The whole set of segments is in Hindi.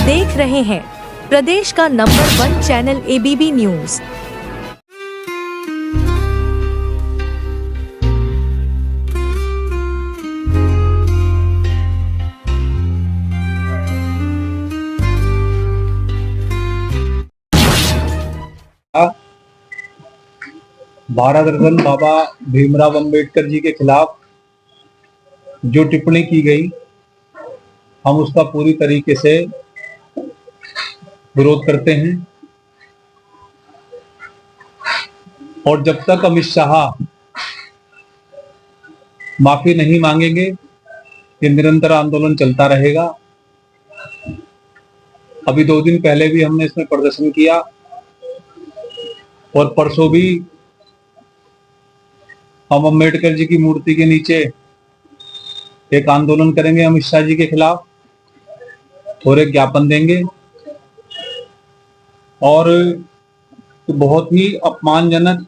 देख रहे हैं प्रदेश का number 1 channel ABP news. Bharat Ratna Baba Bhimrao Ambedkar ji के खिलाफ जो टिप्पणी की गई, हम उसका पूरी तरीके से विरोध करते हैं। और जब तक अमित शाह माफी नहीं मांगेंगे, ये निरंतर आंदोलन चलता रहेगा। अभी 2 दिन पहले भी हमने इसमें प्रदर्शन किया और परसों भी हम अंबेडकर जी की मूर्ति के नीचे एक आंदोलन करेंगे अमित शाह जी के खिलाफ और एक ज्ञापन देंगे। और बहुत ही अपमानजनक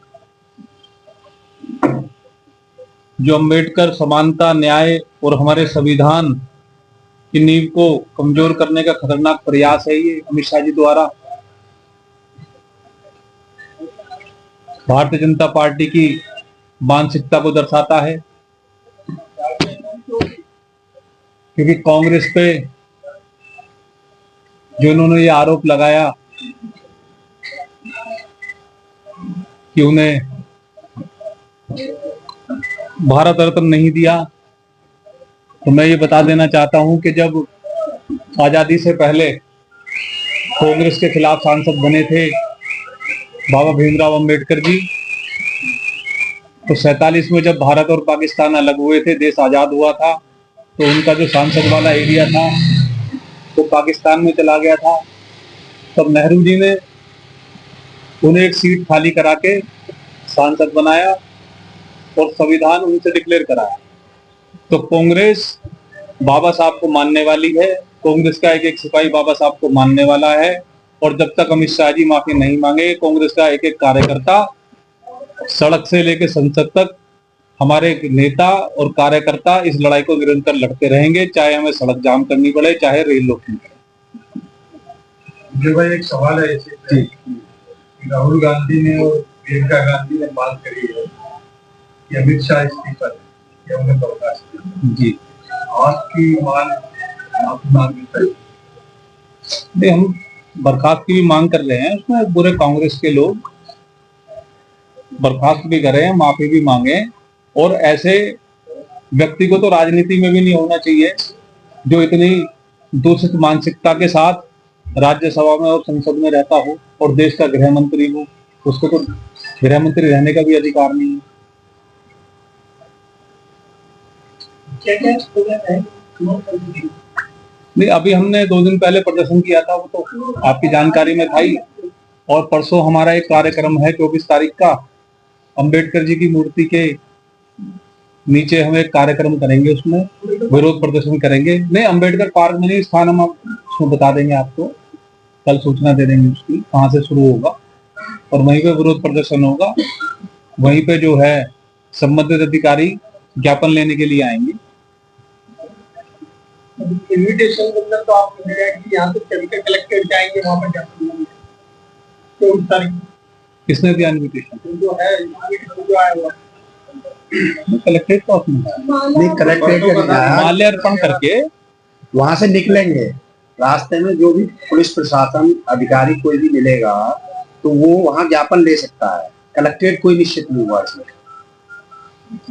जो अंबेडकर समानता, न्याय और हमारे संविधान की नींव को कमजोर करने का खतरनाक प्रयास है ये अमित शाह जी द्वारा। भारतीय जनता पार्टी की मानसिकता को दर्शाता है, क्योंकि कांग्रेस पे जो उन्होंने ये आरोप लगाया कि उन्हें भारत रत्न नहीं दिया, तो मैं ये बता देना चाहता हूं कि जब आजादी से पहले कांग्रेस के खिलाफ सांसद बने थे बाबा भीमराव अंबेडकर जी, तो 47 में जब भारत और पाकिस्तान अलग हुए थे, देश आजाद हुआ था, तो उनका जो सांसद वाला एरिया था वो पाकिस्तान में चला गया था। तब नेहरू जी ने उन्हें एक सीट खाली करा के सांसद बनाया और संविधान उनसे डिक्लेयर कराया। तो कांग्रेस बाबा साहब को मानने वाली है, कांग्रेस का एक एक सिपाही बाबा साहब को मानने वाला है। और जब तक अमित शाह जी माफी नहीं मांगे, कांग्रेस का एक एक कार्यकर्ता सड़क से लेकर संसद तक, हमारे नेता और कार्यकर्ता इस लड़ाई को निरंतर लड़ते रहेंगे, चाहे हमें सड़क जाम करनी पड़े, चाहे रेल रोकनी पड़े। जो भाई एक सवाल है जी, राहुल गांधी ने और प्रियंका गांधी ने बात करी है कि अमित शाह इस्तीफा दें या उन्हें बर्खास्त करें जी, आपकी माफी मांगनी चाहिए। हम बर्खास्त की भी मांग कर रहे हैं, उसमें पूरे कांग्रेस के लोग बर्खास्त भी करें, माफी भी मांगे। और ऐसे व्यक्ति को तो राजनीति में भी नहीं होना चाहिए जो इतनी दूषित मानसिकता के साथ राज्यसभा में और संसद में रहता हो और देश का गृह मंत्री हो। उसको तो गृह मंत्री रहने का भी अधिकार नहीं है। नहीं, अभी हमने 2 दिन पहले प्रदर्शन किया था, वो तो आपकी जानकारी में था ही। और परसों हमारा एक कार्यक्रम है 24 तारीख का, अंबेडकर जी की मूर्ति के नीचे हम एक कार्यक्रम करेंगे, उसमें विरोध प्रदर्शन करेंगे। नहीं, अंबेडकर पार्क में नहीं, स्थान हम उसमें बता देंगे आपको, कल सूचना दे देंगे उसकी कहाँ से शुरू होगा, और वहीं पे विरोध प्रदर्शन होगा। वहीं पे जो है संबंधित अधिकारी ज्ञापन लेने के लिए आएंगे। इन्विटेशन मतलब तो आप यहाँ से चलकर कलेक्टेड जाएंगे, वहाँ पर ज्ञापन देंगे। तो उस तारीख किसने दिया इन्विटेशन? जो है जो आया हुआ कलेक्ट्रेट का नहीं, कलेक्ट्रेट माल्यार्पण करके वहां से निकलेंगे। रास्ते में जो भी पुलिस प्रशासन अधिकारी कोई भी मिलेगा तो वो वहां ज्ञापन ले सकता है। कलेक्ट्रेट कोई निश्चित नहीं हुआ इसमें।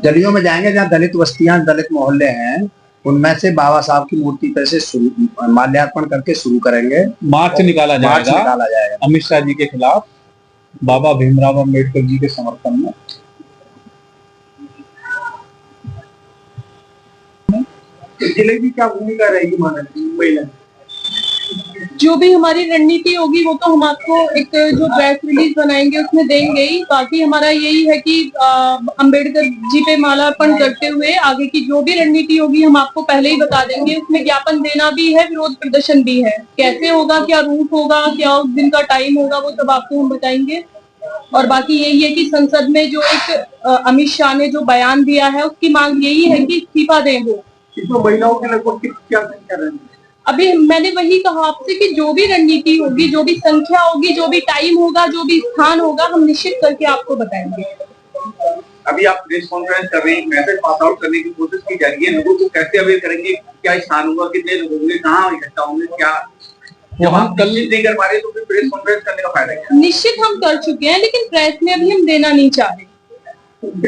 गलियों में जाएंगे जहाँ दलित बस्तियां, दलित मोहल्ले हैं, उनमें से बाबा साहब की मूर्ति पर से माल्यार्पण करके शुरू करेंगे। मार्च निकाला जाएगा अमित शाह जी के खिलाफ, बाबा भीमराव अंबेडकर जी के समर्थन में। जिले की क्या भूमिका रहेगी महिला? जो भी हमारी रणनीति होगी वो तो हम आपको एक जो प्रेस रिलीज बनाएंगे उसमें देंगे ही। बाकी हमारा यही है कि अंबेडकर जी पे माल्यार्पण करते हुए आगे की जो भी रणनीति होगी हम आपको पहले ही बता देंगे। उसमें ज्ञापन देना भी है, विरोध प्रदर्शन भी है। कैसे होगा, क्या रूट होगा, क्या उस दिन का टाइम होगा, वो सब आपको हम बताएंगे। और बाकी यही है कि संसद में जो एक अमित शाह ने जो बयान दिया है उसकी मांग यही है कि इस्तीफा दें वो। इसमें महिलाओं के लगभग क्या संख्या रहेगी? अभी मैंने वही कहा आपसे कि जो भी रणनीति होगी, जो भी संख्या होगी, जो भी टाइम होगा, जो भी स्थान होगा, हम निश्चित करके आपको बताएंगे। अभी आप प्रेस कॉन्फ्रेंस कर रहे हैं, मैसेज पास आउट करने की कोशिश की जा रही है, लोगों को कैसे अवेयर करेंगे, क्या स्थान होगा, कितने लोग होंगे, कहाँ इकट्ठा होंगे, क्या जब हम कल नहीं कर पा रहे तो फिर प्रेस कॉन्फ्रेंस करने का फायदा क्या? निश्चित हम कर चुके हैं, लेकिन प्रेस में अभी हम देना नहीं चाह रहे।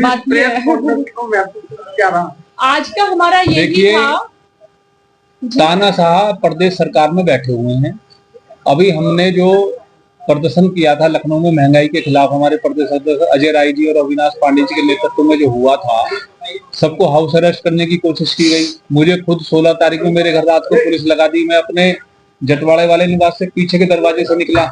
बात ये है क्या रहा आज का हमारा ये भी था। तानाशाह प्रदेश सरकार में बैठे हुए हैं। अभी हमने जो प्रदर्शन किया था लखनऊ में महंगाई के खिलाफ, हमारे प्रदेश अध्यक्ष अजय राय जी और अविनाश पांडे जी के नेतृत्व में जो हुआ था, सबको हाउस अरेस्ट करने की कोशिश की गई। मुझे खुद 16 तारीख में मेरे घर रात को पुलिस लगा दी। मैं अपने जटवाड़े वाले निवास से पीछे के दरवाजे से निकला।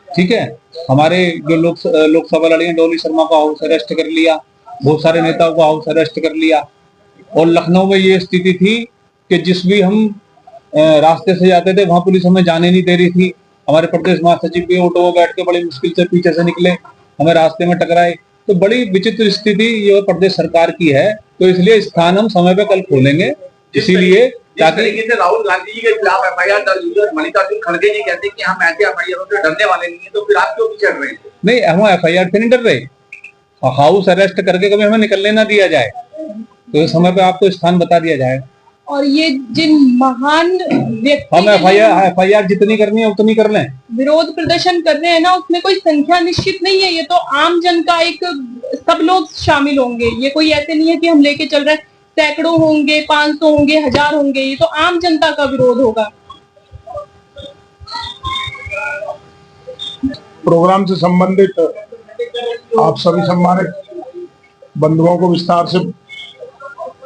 ठीक है, हमारे जो लोकसभा लड़ी डॉली शर्मा को हाउस अरेस्ट कर लिया, बहुत सारे नेताओं को हाउस अरेस्ट कर लिया। और लखनऊ में ये स्थिति थी कि जिस भी हम रास्ते से जाते थे वहां पुलिस हमें जाने नहीं दे रही थी। हमारे प्रदेश महासचिव भी ऑटो में बैठ के बड़ी मुश्किल से पीछे से निकले, हमें रास्ते में टकराए। तो बड़ी विचित्र स्थिति ये प्रदेश सरकार की है। तो इसलिए स्थान हम समय पे कल खोलेंगे, इसीलिए ताकि राहुल गांधी जी के खिलाफ एफआईआर दर्ज हुई है, मल्लिकार्जुन खड़गे जी कहते हैं कि हम ऐसे एफआईआर से डरने वाले नहीं है, तो फिर आप क्यों पीछे हट रहे हैं? नहीं, हम एफआईआर से नहीं डर रहे। हाउस अरेस्ट करके कभी हमें निकलने ना दिया जाए, तो इस समय पे आपको स्थान बता दिया जाएगा। और ये जिन महान व्यक्ति हम एफआईआर जितनी करनी है उतनी कर लें। विरोध प्रदर्शन कर रहे हैं ना, उसमें कोई संख्या निश्चित नहीं है। ये तो आम जन का एक, सब लोग शामिल होंगे। ये कोई ऐसे नहीं है कि हम लेके चल रहे हैं सैकड़ों होंगे, 500 होंगे, 1000 होंगे। ये तो आम जनता का विरोध होगा। प्रोग्राम से संबंधित आप सभी सम्मानित बंधुओं को विस्तार से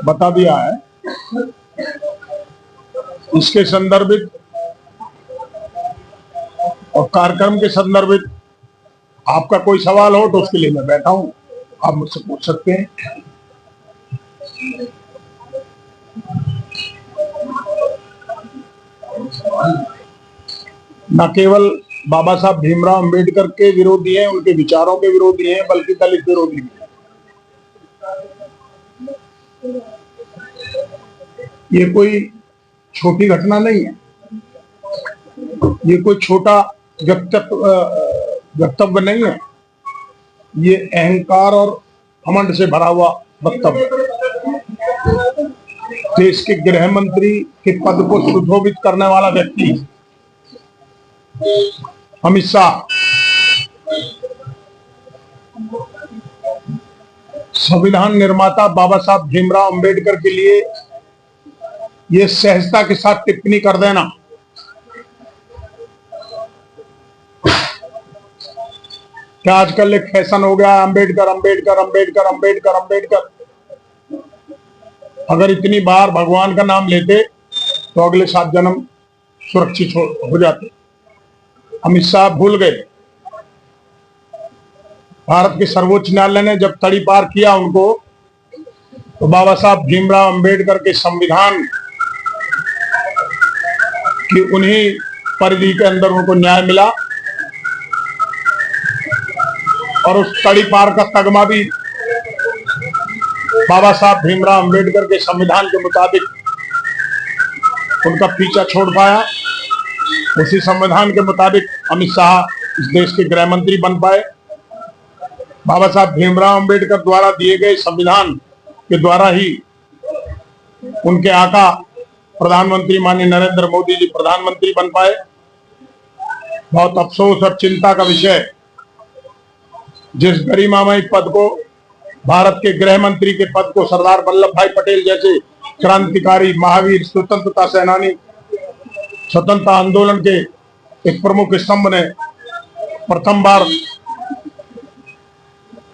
बता दिया है। इसके संदर्भित और कार्यक्रम के संदर्भित आपका कोई सवाल हो तो उसके लिए मैं बैठा हूं, आप मुझसे पूछ सकते हैं। न केवल बाबा साहब भीमराव अंबेडकर के विरोधी हैं, उनके विचारों के विरोधी हैं, बल्कि दलित विरोधी भी हैं। ये कोई छोटी घटना नहीं है, ये कोई छोटा वक्तव्य नहीं है। ये अहंकार और घमंड से भरा हुआ वक्तव्य। देश के गृह मंत्री के पद को सुशोभित करने वाला व्यक्ति अमित शाह संविधान निर्माता बाबा साहब भीमराव अंबेडकर के लिए ये सहजता के साथ टिप्पणी कर देना, क्या आजकल एक फैशन हो गया, अंबेडकर अंबेडकर अंबेडकर अंबेडकर अंबेडकर। अगर इतनी बार भगवान का नाम लेते तो अगले 7 जन्म सुरक्षित हो जाते। अमित शाह भूल गए। भारत के सर्वोच्च न्यायालय ने जब तड़ी पार किया उनको, तो बाबा साहब भीमराव अंबेडकर के संविधान कि उन्हीं परिधि के अंदर उनको न्याय मिला और उस तड़ी पार का तगमा भी बाबा साहब भीमराव अंबेडकर के संविधान के मुताबिक उनका पीछा छोड़ पाया। उसी संविधान के मुताबिक अमित शाह इस देश के गृह मंत्री बन पाए। बाबा साहब भीमराव अंबेडकर द्वारा दिए गए संविधान के द्वारा ही उनके आका प्रधानमंत्री माननीय नरेंद्र मोदी जी प्रधानमंत्री बन पाए। बहुत अफसोस और चिंता का विषय, जिस गरिमामय पद को, भारत के गृह मंत्री के पद को सरदार वल्लभ भाई पटेल जैसे क्रांतिकारी, महावीर, स्वतंत्रता सेनानी, स्वतंत्रता आंदोलन के एक प्रमुख स्तंभ ने प्रथम बार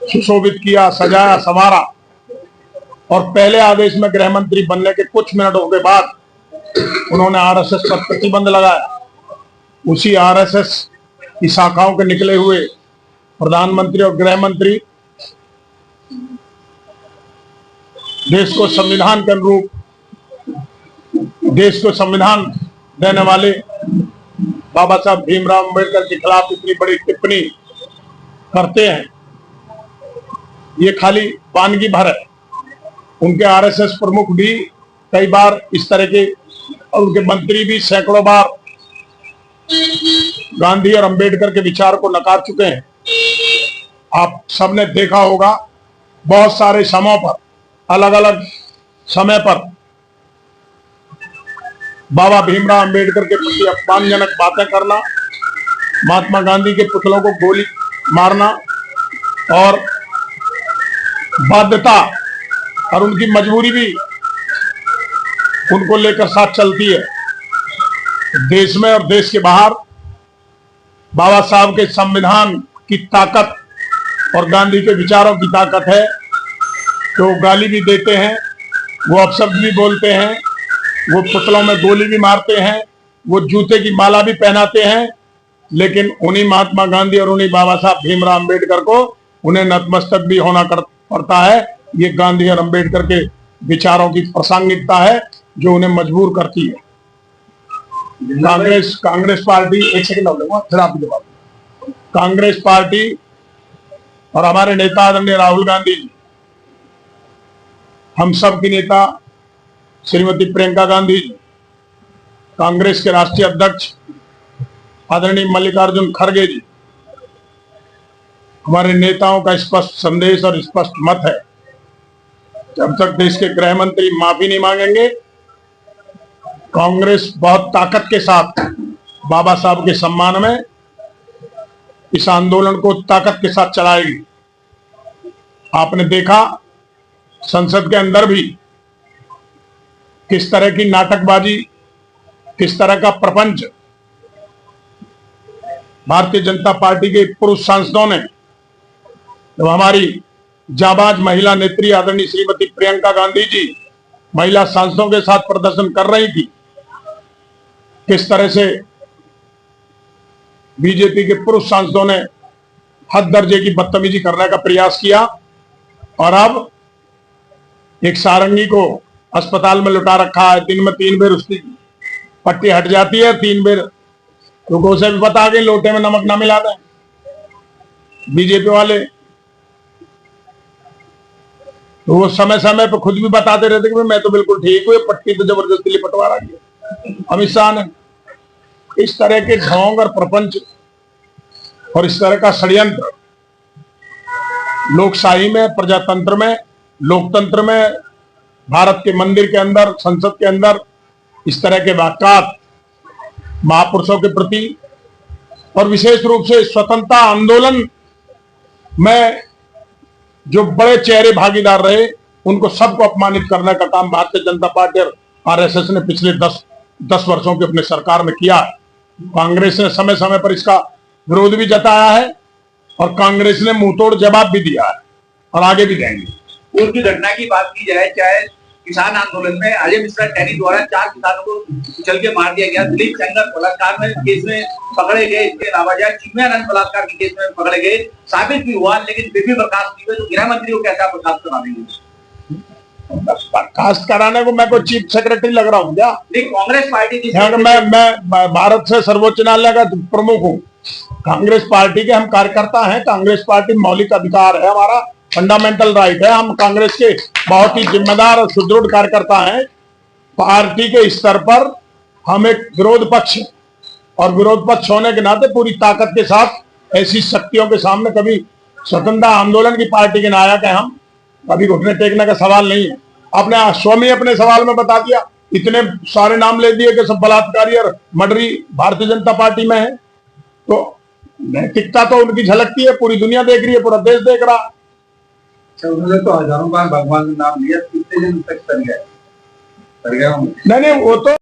सुशोभित किया, सजाया, संवारा और पहले आदेश में गृह मंत्री बनने के कुछ मिनटों के बाद उन्होंने आरएसएस पर प्रतिबंध लगाया। उसी आरएसएस की शाखाओं के निकले हुए प्रधानमंत्री और गृह मंत्री देश को संविधान के अनुरूप, देश को संविधान देने वाले बाबा साहब भीमराव अंबेडकर के खिलाफ इतनी बड़ी टिप्पणी करते हैं। ये खाली वानगी भर है। उनके आरएसएस प्रमुख भी कई बार इस तरह के और उनके मंत्री भी सैकड़ों बार गांधी और अंबेडकर के विचार को नकार चुके हैं। आप सबने देखा होगा बहुत सारे समयों पर, अलग अलग समय पर बाबा भीमराव अंबेडकर के प्रति अपमानजनक बातें करना, महात्मा गांधी के पुतलों को गोली मारना और बाध्यता और उनकी मजबूरी भी उनको लेकर साथ चलती है। देश में और देश के बाहर बाबा साहब के संविधान की ताकत और गांधी के विचारों की ताकत है। तो गाली भी देते हैं, वो अपशब्द भी बोलते हैं, वो पुतलों में गोली भी मारते हैं, वो जूते की माला भी पहनाते हैं, लेकिन उन्हीं महात्मा गांधी और उन्हीं बाबा साहब भीमराव अंबेडकर को उन्हें नतमस्तक भी होना पड़ता है। ये गांधी और अंबेडकर के विचारों की प्रासंगिकता है जो उन्हें मजबूर करती है। कांग्रेस पार्टी, एक सेकंड फिर आप जवाब। कांग्रेस पार्टी और हमारे नेता आदरणीय राहुल गांधी जी, हम सब की नेता श्रीमती प्रियंका गांधी जी, कांग्रेस के राष्ट्रीय अध्यक्ष आदरणीय मल्लिकार्जुन खड़गे जी, हमारे नेताओं का स्पष्ट संदेश और स्पष्ट मत है, जब तक देश के गृह मंत्री माफी नहीं मांगेंगे, कांग्रेस बहुत ताकत के साथ बाबा साहब के सम्मान में इस आंदोलन को ताकत के साथ चलाएगी। आपने देखा संसद के अंदर भी किस तरह की नाटकबाजी, किस तरह का प्रपंच भारतीय जनता पार्टी के पुरुष सांसदों ने, जब हमारी जाबाज महिला नेत्री आदरणीय श्रीमती प्रियंका गांधी जी महिला सांसदों के साथ प्रदर्शन कर रही थी, किस तरह से बीजेपी के पुरुष सांसदों ने हद दर्जे की बदतमीजी करने का प्रयास किया और अब एक सारंगी को अस्पताल में लुटा रखा है। दिन में 3 बार उसकी पट्टी हट जाती है, 3 बार लोगों से भी बता के लोटे में नमक ना मिला दें बीजेपी वाले। तो वो समय समय पर खुद भी बताते रहते कि मैं तो बिल्कुल ठीक हूँ, पट्टी तो जबरदस्ती लिपटवा रही है अमित शाह ने। इस तरह के ढोंग और प्रपंच और इस तरह का षड्यंत्र लोकशाही में, प्रजातंत्र में, लोकतंत्र में, भारत के मंदिर के अंदर, संसद के अंदर इस तरह के वाक्यात महापुरुषों के प्रति और विशेष रूप से स्वतंत्रता आंदोलन में जो बड़े चेहरे भागीदार रहे, उनको सबको अपमानित करने का काम भारतीय जनता पार्टी और आरएसएस ने पिछले 10 वर्षों की अपने सरकार में किया है। कांग्रेस ने समय समय पर इसका विरोध भी जताया है और कांग्रेस ने मुंहतोड़ जवाब भी दिया है और आगे भी देंगे। पूर्व की घटना की बात की जाए, चाहे किसान आंदोलन में अजय मिश्रा टैनी द्वारा 4 किसानों को कुचल के मार दिया गया, दिलीप सेंगर बलात्कार में केस में पकड़े गए, इसके अलावा चिन्मयानंद बलात्कार के केस में पकड़े गए, साबित भी हुआ, लेकिन फिर भी बर्खास्त नहीं हुए, तो गृह मंत्री को कैसे बर्खास्त करा देंगे? बर्खास्त कराने को मैं कोई चीफ सेक्रेटरी लग रहा हूँ क्या? कांग्रेस पार्टी मैं भारत से सर्वोच्च न्यायालय का प्रमुख हूँ। कांग्रेस पार्टी के हम कार्यकर्ता हैं। कांग्रेस पार्टी मौलिक अधिकार है, हमारा फंडामेंटल राइट है। हम कांग्रेस के बहुत ही जिम्मेदार और सुदृढ़ कार्यकर्ता हैं। पार्टी के स्तर पर हम एक विरोध पक्ष और विरोध पक्ष होने के नाते पूरी ताकत के साथ ऐसी शक्तियों के सामने कभी स्वतंत्रता आंदोलन की पार्टी के नायक है हम, कभी घुटने टेकने का सवाल नहीं है। आपने स्वयं अपने सवाल में बता दिया, इतने सारे नाम ले दिए कि सब बलात्कारी और मर्डरी भारतीय जनता पार्टी में है। तो नैतिकता तो उनकी झलकती है, पूरी दुनिया देख रही है, पूरा देश देख रहा। उन्होंने तो हजारों बार भगवान का नाम लिया, कितने दिन तक कर गया नहीं, वो तो